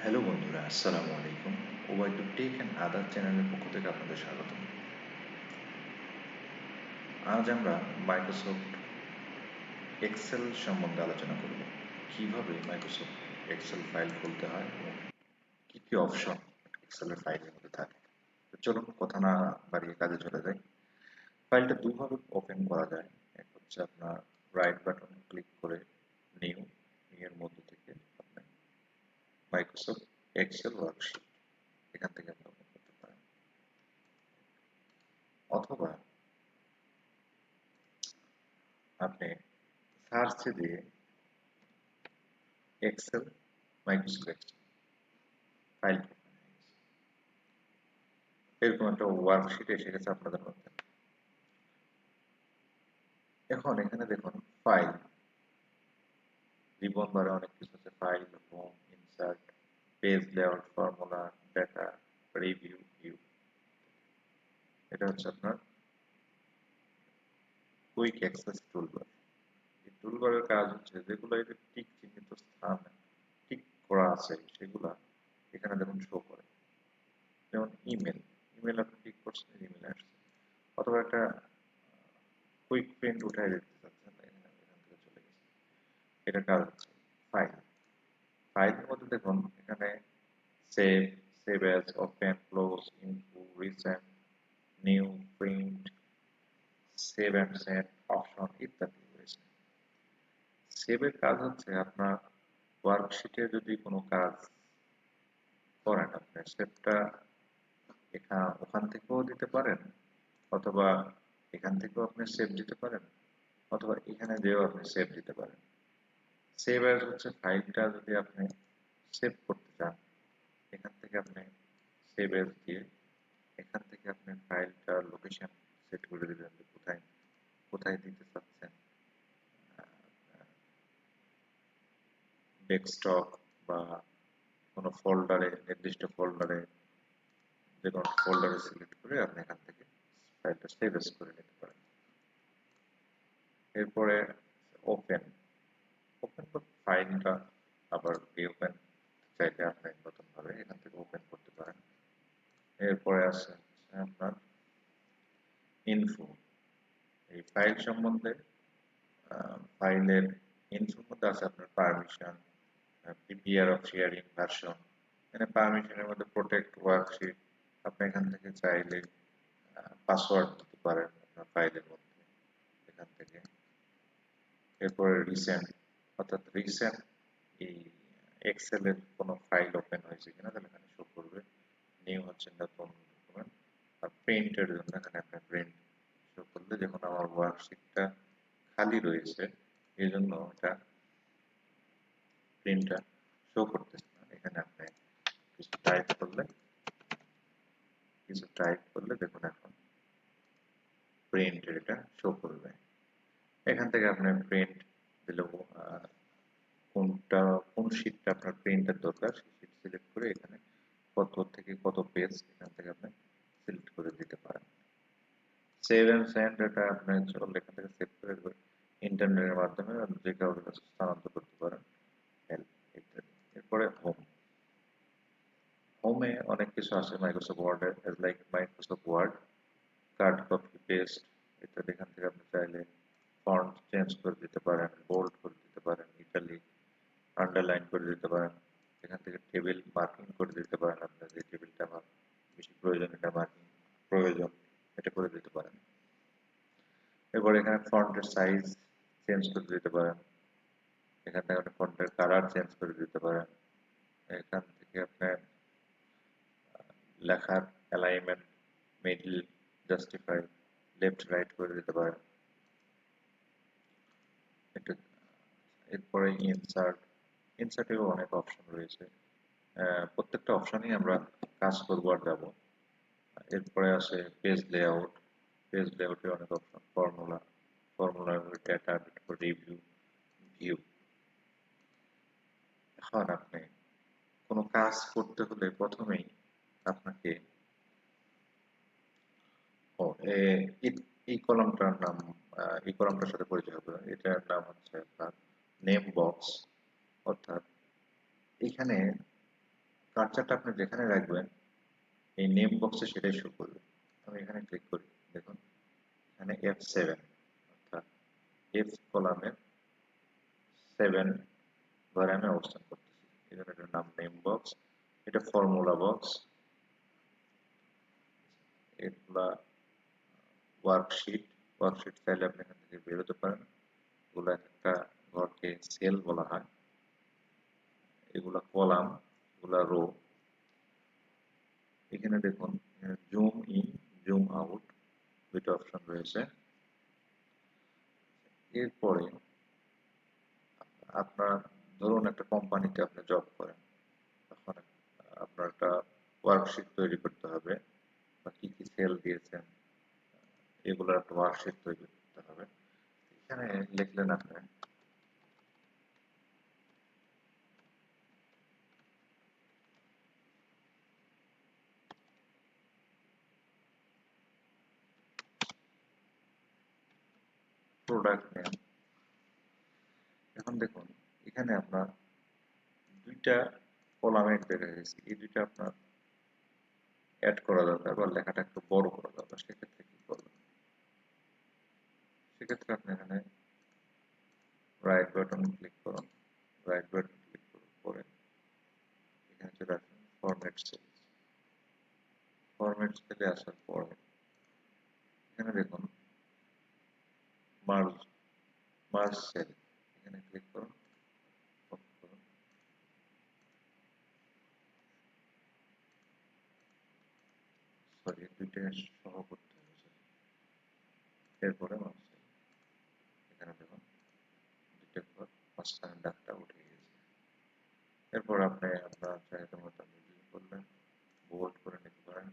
Hello বন্ধুরা, আসসালামু আলাইকুম। Y two tech and other চ্যানেলের পক্ষ থেকে আপনাদের স্বাগত। আজ আমরা মাইক্রোসফট এক্সেল সম্বন্ধে আলোচনা করব। কিভাবে মাইক্রোসফট এক্সেল ফাইল খুলতে হয় এবং কী কী অপশন এক্সেলের ফাইলের মধ্যে থাকে। তো চলুন কথা না বাড়িয়ে কাজে চলে যাই। ফাইলটা দুভাবে ওপেন করা যায়। এক হচ্ছে আপনার রাইট বাটন ক্লিক করে নিউ, এর মধ্যে থেকে আপনি মাইক্রোসফট এক্সেল ওয়ার্কশিট এখান থেকে আপনি ওপেন করতে পারেন, অথবা আপনি সার্চে দিয়ে এক্সেল মাইক্রোসফট এক্সেল ফাইল এরকম একটা ওয়ার্কশিট এসে গেছে আপনাদের মধ্যে। এখন এখানে দেখুন ফাইল রিবন বারে অনেক কিছু আছে, file, home, insert, page layout, formula, data, review, view. এটা হচ্ছে আপনার কুইক অ্যাক্সেস টুলবার। এই টুলবারের কাজ হচ্ছে যেগুলো এটা টিক চিহ্নিত স্থান টিক করা আছে সেগুলা এখানে দেখুন শো করে। যেমন ইমেল, ইমেল আপনি টিক করছেন, ইমেল আসছে, অথবা একটা কুইক প্রিন্ট উঠাই দিতে চাচ্ছেন, এখান থেকে চলে গেছে। এটা কাজ হচ্ছে ফাইল। ফাইলের মধ্যে দেখুন এখানে save, save as, open, close, info, recent, new, print, save and send option ইত্যাদি রয়েছে। সেভের কাজ হচ্ছে আপনার ওয়ার্কশিটে যদি কোনো কাজ করেন, আপনি সেভটা ওখান থেকেও দিতে পারেন, অথবা এখান থেকেও আপনি সেভ দিতে পারেন, অথবা এখানে দিয়েও আপনি সেভ দিতে পারেন। সেভ অ্যাজ হচ্ছে ফাইলটা যদি আপনি সেভ করতে চান, এখান থেকে আপনি সেভ অ্যাজ দিয়ে এখান থেকে আপনি ফাইলটার লোকেশন সেট করে দিবেন যে কোথায় কোথায় দিতে চাচ্ছেন, ডেস্কটপ বা কোনো ফোল্ডারে, নির্দিষ্ট ফোল্ডারে, যে কোনো ফোল্ডারে সিলেক্ট করে আপনি এখান থেকে ফাইলটা সেভ অ্যাজ করে নিতে পারেন। এরপরে ওপেন, ওপেন ফাইলটা আবার রিওপেন চাইলে আপনি নতুনভাবে এখান থেকে ওপেন করতে পারেন। এরপরে আছে আপনার ইনফো। এই ফাইল সম্বন্ধে ফাইলের ইনফোর মধ্যে আছে আপনার permission, PPR of sharing, version. এখানে পারমিশনের মধ্যে প্রোটেক্ট ওয়ার্কশিট, আপনি এখান থেকে চাইলে পাসওয়ার্ড দিতে পারেন আপনার ফাইলের মধ্যে এখান থেকে। এরপরে রিসেন্ট, অর্থাৎ রিসেন্ট এই এক্সেলের কোনো ফাইল ওপেন হয়েছে কিনা তাহলে এখানে শো করবে। নিউ হচ্ছে নতুন ডকুমেন্ট, আর প্রিন্টের জন্য এখানে আপনি প্রিন্ট শো করলে, যখন আমার ওয়ার্কশিটটা খালি রয়েছে এই জন্য এটা প্রিন্টটা শো করতেছে না। এখানে আপনি কিছু টাইপ করলে দেখুন এখন প্রিন্টের এটা শো করবে। এখান থেকে আপনি প্রিন্ট দিলেও কোন শীটটা আপনার প্রিন্টের দরকার সেই শীট সিলেক্ট করে এখানে কত থেকে কত পেজ এখান থেকে আপনি সিলেক্ট করে দিতে পারেন। সেভ এন্ড সেন্ড, এটা আপনি চলে এখান থেকে সেভ করে ইন্টারনেটের মাধ্যমে যে কারোর কাছে স্থানান্তর করতে পারেন, হেল্প ইত্যাদি। এরপরে হোম, হোমে অনেক কিছু আছে মাইক্রোসফট ওয়ার্ডে, লাইক মাইক্রোসফট ওয়ার্ড, কাট, কপি, পেস্ট ইত্যাদি। এখান থেকে আপনি চাইলে ফন্ট চেঞ্জ করে দিতে পারেন, বোল্ড করে দিতে পারেন, ইটালিক, আন্ডারলাইন করে দিতে পারেন। এখান থেকে টেবিল মার্কিং করে দিতে পারেন, আপনার যে টেবিলটা আমার বেশি প্রয়োজন, এটা মার্কিং প্রয়োজন, এটা করে দিতে পারেন। এরপর এখানে ফন্টের সাইজ চেঞ্জ করে দিতে পারেন, এখান থেকে আপনি ফন্টের কালার চেঞ্জ করে দিতে পারেন, এখান থেকে আপনি লেখার alignment, middle, justify, left right করে দিতে পারেন। এটা এরপরে ইনসার্ট, ইনসার্টেও অনেক অপশন রয়েছে, প্রত্যেকটা অপশনই আমরা কাজ করবো আর যাবো। এরপরে আসে পেজ লেআউট, পেজ লেআউটে অনেক অপশন, ফর্মুলা, ফর্মুলার ডেটা, রিভিউ, ভিউ। এখন আপনি কোনো কাজ করতে হলে প্রথমেই আপনাকে এই কলামটার নাম, এই কলামটার সাথে পরিচয় হবে। এটার নাম হচ্ছে আপনার নেম বক্স, অর্থাৎ এখানে কার্সারটা আপনি যেখানে রাখবেন এই নেম বক্সে সেটাই শো করবে। আমি এখানে ক্লিক করি, দেখুন এখানে F7 অর্থাৎ F কলামের 7 ঘরে আমি অবস্থান করতেছি। এখানে এটার নাম নেম বক্স, এটা ফর্মুলা বক্স, এগুলা ওয়ার্কশিট। ওয়ার্কশিট চাইলে আপনি এখান থেকে বেরোতে পারেন। এগুলো একটা ঘরকে সেল বলা হয়। এগুলা কলাম, এগুলা রো। এখানে দেখুন জুম ইন, জুম আউট দুইটা অপশন রয়েছে। এরপরে আপনার ধরুন একটা কোম্পানিতে আপনি জব করেন, তখন আপনার একটা ওয়ার্কশিট তৈরি করতে হবে, বা কি কি সেল দিয়েছেন এগুলোর একটা ওয়ার্কশিট তৈরি করতে হবে। এখানে লিখলেন আপনি প্রোডাক্ট নেম। এখন দেখুন এখানে আপনার দুইটা কলামে দেখা গেছে, এই দুইটা আপনার অ্যাড করা দরকার বা লেখাটা একটু বড় করা দরকার। সেক্ষেত্রে কি করবেন? সেক্ষেত্রে আপনি এখানে রাইট বাটন ক্লিক করুন। রাইট বাটন ক্লিক করার পরে এখানে চলে আসুন ফরম্যাট সেলস। ফরম্যাট সেলে আসার পরে এখানে দেখুন মার্জ মার্জ সেল, এখানে ক্লিক করুন, কপি করুন। সরি, দুইটা সহ করতে হবে। এরপরে মার্জ সেল, এখানে দেখুন দুইটা ঘর, মাঝখানে দাগটা উঠে গেছে। এরপর আপনি আপনার চাহিদা মতো মিডিল করলেন, বোল্ড করে নিতে পারেন,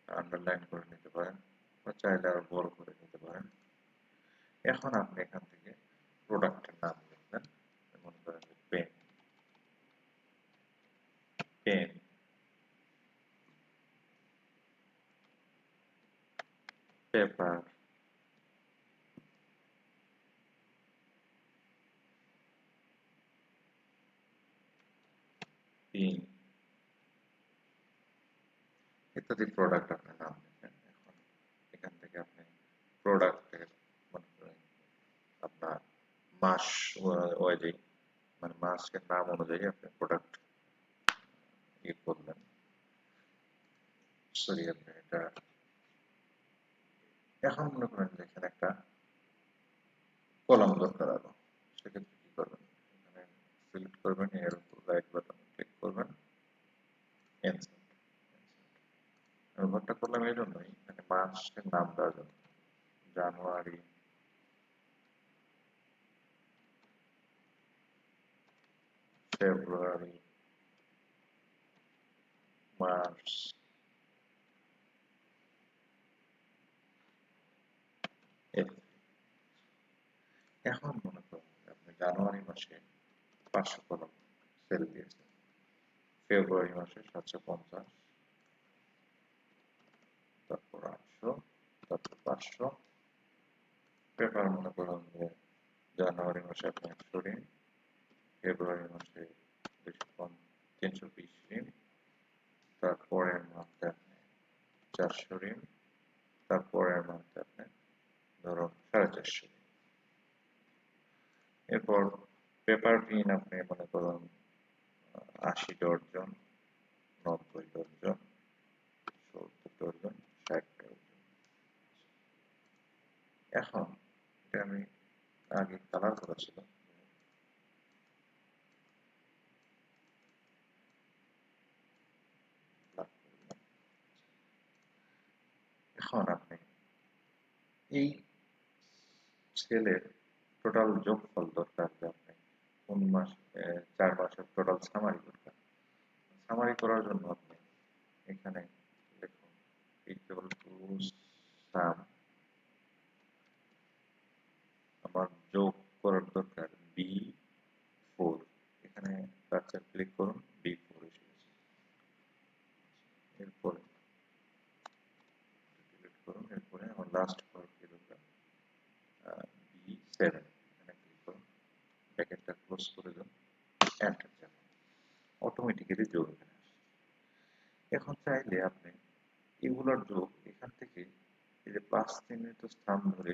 আন্ডারলাইন করে নিতে পারেন, বা চাইলে আরো বড় করে নিতে পারেন। এখন আপনি এখান থেকে প্রোডাক্টের নাম লিখবেন। মনে করেন যে পেন, পেন, পেপার, পিন ইত্যাদি প্রোডাক্ট আপনার নাম লিখবেন। এখন এখান থেকে আপনি প্রোডাক্টের মনে করেন আপনার মাস ওয়াইজে, মানে মাসের নাম অনুযায়ী আপনি প্রোডাক্ট ইয়ে করলেন। সরি, আপনি এটা এখন মনে করেন যে এখানে একটা কলাম দরকার আরো। সেক্ষেত্রে কি করবেন? এখানে সিলেক্ট করবেন, এর উপর রাইট বাটন ক্লিক করবেন, ইনসার্ট। ব্যবহারটা করলাম এই জন্যই, মানে মাসের নাম দেওয়ার জন্য। জানুয়ারি, ফেব্রুয়ারি, মার্চ, এপ্রিল। এখন মনে করেন আপনি জানুয়ারি মাসে 500 কলম সেল দিয়েছেন, ফেব্রুয়ারি মাসে 750, তারপর 800, তারপর 500। পেপার মনে করেন যে জানুয়ারি মাসে আপনি 100 ঋণ, ফেব্রুয়ারি মাসে 320 ঋণ, তারপরের মাসে আপনি 400 ঋণ, তারপরের মাসে আপনি ধরুন 450 ঋণ। এরপর পেপার পিন আপনি মনে করুন 80 ডর্জন, 90 ডর্জন, 70 ডর্জন, 60 ডর্জন। এখন এটা আমি আগে কালার করেছিলাম, এখন আপনি এই সেলের টোটাল যোগফল দরকার, যে আপনি কোন মাস 4 মাসের টোটাল সামারি দরকার। সামারি করার জন্য আপনি এখানে লিখুন ইকুয়াল টু সাম, আমার যোগ করার দরকার B4। এখানে কার্সার ক্লিক করুন, B4 এসে গেছে। এরপরে ডিলিট করুন, এরপরে আমার লাস্ট ঘর কি দরকার, B7। এখানে ক্লিক করুন, ব্র্যাকেটটা ক্লোজ করে দিন, এন্টার চাপুন, অটোমেটিক্যালি যোগ এখানে আসে। এখন চাইলে আপনি এগুলোর যোগ এখান থেকে এই যে প্লাস চিহ্নিত স্থান ধরে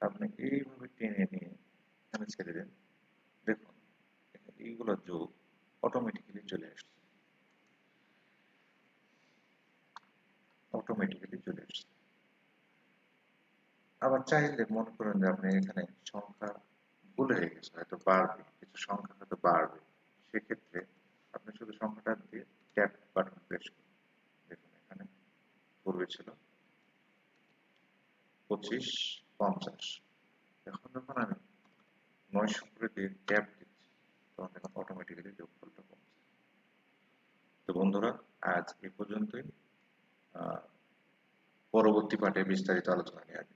আপনি এইভাবে টেনে নিয়ে এখানে ছেড়ে দেন। দেখুন এইগুলোর যোগ অটোমেটিক্যালি চলে আসছে, অটোমেটিক্যালি চলে আসছে। আবার চাইলে মনে করেন যে আপনি এখানে সংখ্যা ভুল হয়ে গেছে, হয়তো বাড়বে, কিছু সংখ্যা হয়তো বাড়বে, সেক্ষেত্রে আপনি শুধু সংখ্যাটা দিয়ে ট্যাপ বাটন প্রেস করুন। দেখুন এখানে পূর্বে ছিল 2550, এখন যখন আমি 900 করে দিয়ে ট্যাপ দিচ্ছি তখন দেখুন অটোমেটিক্যালি যোগফলটা কমছে। তো বন্ধুরা, আজ এই পর্যন্তই। আহ, পরবর্তী পাঠে বিস্তারিত আলোচনা নিয়ে আসবো।